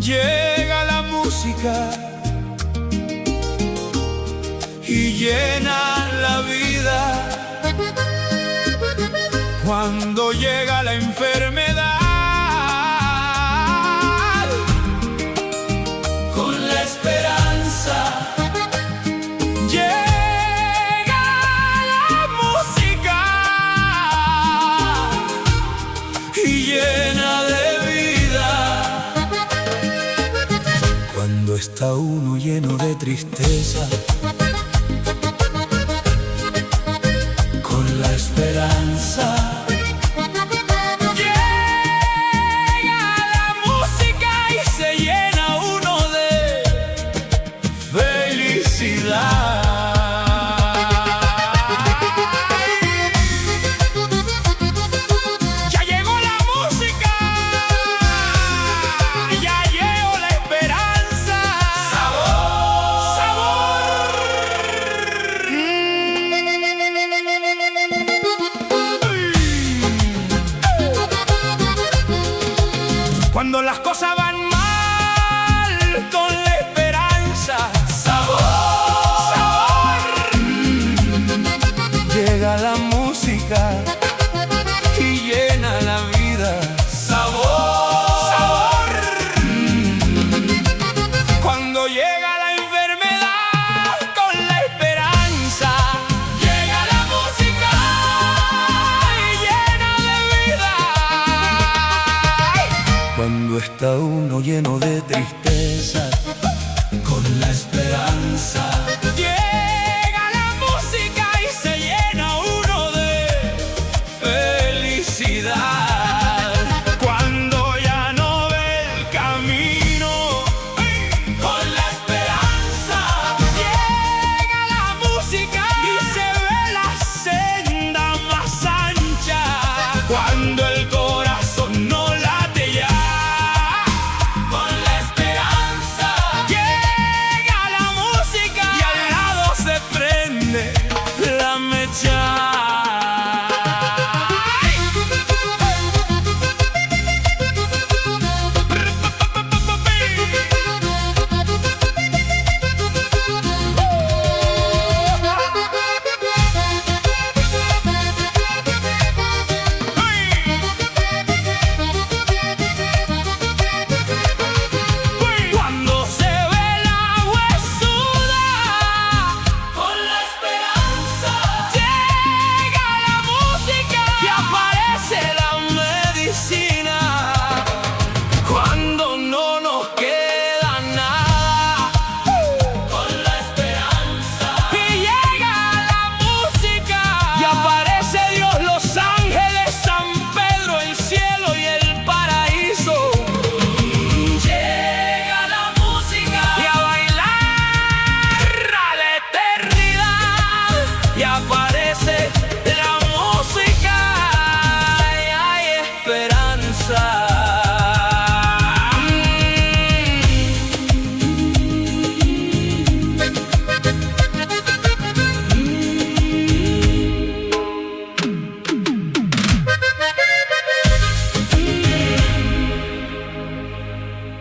Llega la música y llena la vida. Cuando llega la enfermedad, con la esperanza llega la música y llena de vida. Cuando está uno lleno de tristeza, con la esperanza llega la música y se llena uno de felicidad. Ya llegó la música, ya llegó la esperanza. Sabor, sabor. Cuando las cosas van mal, con la esperanza, sabor, sabor. Llega la música y llena la vida. Sabor, sabor. Cuando llega la enfermedad, con la esperanza llega la música y llena de vida. Cuando está uno lleno de tristeza,